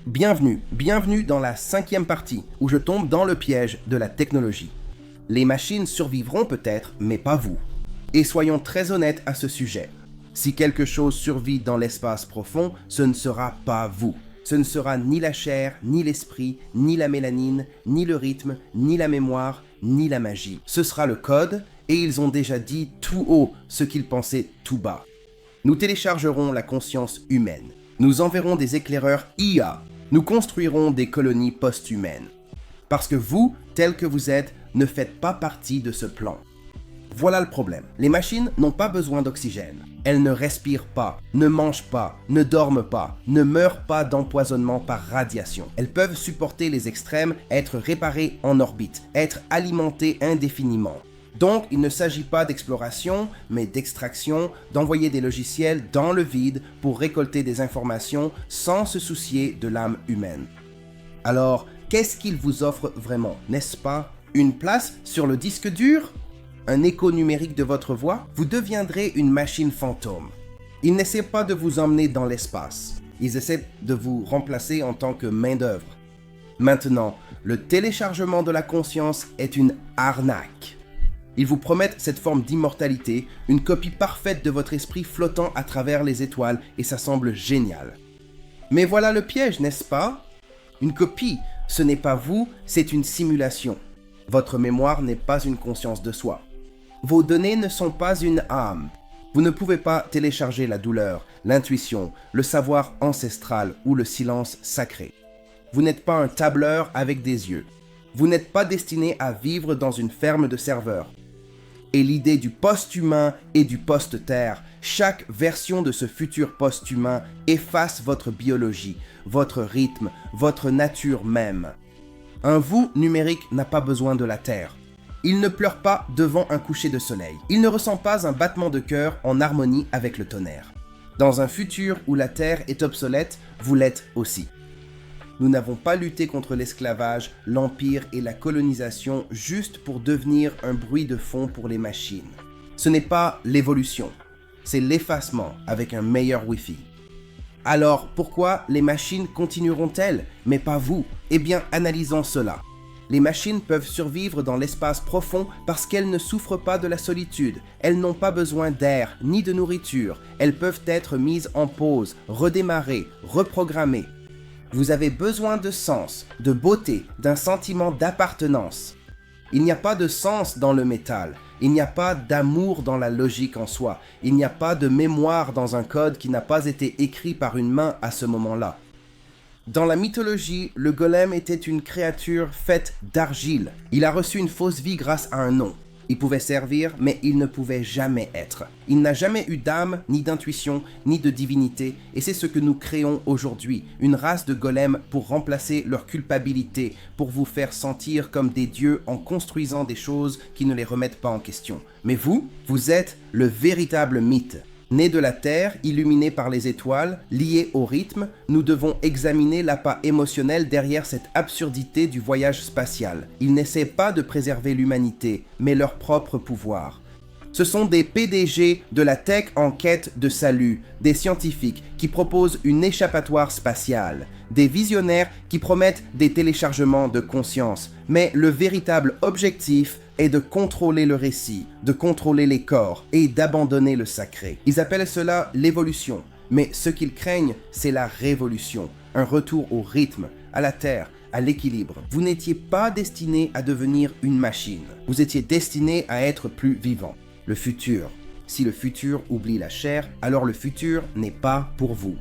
Bienvenue dans la 5e partie où je tombe dans le piège de la technologie. Les machines survivront peut-être, mais pas vous. Et soyons très honnêtes à ce sujet. Si quelque chose survit dans l'espace profond, ce ne sera pas vous. Ce ne sera ni la chair, ni l'esprit, ni la mélanine, ni le rythme, ni la mémoire, ni la magie. Ce sera le code, et ils ont déjà dit tout haut ce qu'ils pensaient tout bas. Nous téléchargerons la conscience humaine. Nous enverrons des éclaireurs IA. Nous construirons des colonies post-humaines. Parce que vous, tels que vous êtes, ne faites pas partie de ce plan. Voilà le problème. Les machines n'ont pas besoin d'oxygène. Elles ne respirent pas, ne mangent pas, ne dorment pas, ne meurent pas d'empoisonnement par radiation. Elles peuvent supporter les extrêmes, être réparées en orbite, être alimentées indéfiniment. Donc, il ne s'agit pas d'exploration, mais d'extraction, d'envoyer des logiciels dans le vide pour récolter des informations sans se soucier de l'âme humaine. Alors, qu'est-ce qu'ils vous offrent vraiment, n'est-ce pas? Une place sur le disque dur? Un écho numérique de votre voix? Vous deviendrez une machine fantôme. Ils n'essaient pas de vous emmener dans l'espace. Ils essaient de vous remplacer en tant que main-d'œuvre. Maintenant, le téléchargement de la conscience est une arnaque. Ils vous promettent cette forme d'immortalité, une copie parfaite de votre esprit flottant à travers les étoiles, et ça semble génial. Mais voilà le piège, n'est-ce pas? Une copie, ce n'est pas vous, c'est une simulation. Votre mémoire n'est pas une conscience de soi. Vos données ne sont pas une âme. Vous ne pouvez pas télécharger la douleur, l'intuition, le savoir ancestral ou le silence sacré. Vous n'êtes pas un tableur avec des yeux. Vous n'êtes pas destiné à vivre dans une ferme de serveurs. Et l'idée du post-humain et du post-terre, chaque version de ce futur post-humain efface votre biologie, votre rythme, votre nature même. Un vous numérique n'a pas besoin de la Terre. Il ne pleure pas devant un coucher de soleil. Il ne ressent pas un battement de cœur en harmonie avec le tonnerre. Dans un futur où la Terre est obsolète, vous l'êtes aussi. Nous n'avons pas lutté contre l'esclavage, l'empire et la colonisation juste pour devenir un bruit de fond pour les machines. Ce n'est pas l'évolution, c'est l'effacement avec un meilleur Wi-Fi. Alors pourquoi les machines continueront-elles, mais pas vous? Eh bien, analysons cela. Les machines peuvent survivre dans l'espace profond parce qu'elles ne souffrent pas de la solitude. Elles n'ont pas besoin d'air ni de nourriture. Elles peuvent être mises en pause, redémarrées, reprogrammées. Vous avez besoin de sens, de beauté, d'un sentiment d'appartenance. Il n'y a pas de sens dans le métal. Il n'y a pas d'amour dans la logique en soi. Il n'y a pas de mémoire dans un code qui n'a pas été écrit par une main à ce moment-là. Dans la mythologie, le golem était une créature faite d'argile. Il a reçu une fausse vie grâce à un nom. Il pouvait servir, mais il ne pouvait jamais être. Il n'a jamais eu d'âme, ni d'intuition, ni de divinité, et c'est ce que nous créons aujourd'hui, une race de golems pour remplacer leur culpabilité, pour vous faire sentir comme des dieux en construisant des choses qui ne les remettent pas en question. Mais vous êtes le véritable mythe. Né de la Terre, illuminé par les étoiles, lié au rythme, nous devons examiner l'appât émotionnel derrière cette absurdité du voyage spatial. Ils n'essaient pas de préserver l'humanité, mais leur propre pouvoir. Ce sont des PDG de la tech en quête de salut, des scientifiques qui proposent une échappatoire spatiale, des visionnaires qui promettent des téléchargements de conscience, mais le véritable objectif est de contrôler le récit, de contrôler les corps et d'abandonner le sacré. Ils appellent cela l'évolution, mais ce qu'ils craignent, c'est la révolution, un retour au rythme, à la terre, à l'équilibre. Vous n'étiez pas destiné à devenir une machine, vous étiez destiné à être plus vivant. Le futur. Si le futur oublie la chair, alors le futur n'est pas pour vous.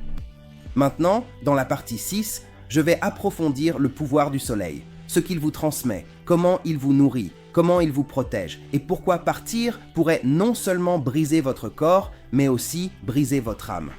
Maintenant, dans la partie 6, je vais approfondir le pouvoir du soleil, ce qu'il vous transmet, comment il vous nourrit, comment il vous protège, et pourquoi partir pourrait non seulement briser votre corps, mais aussi briser votre âme.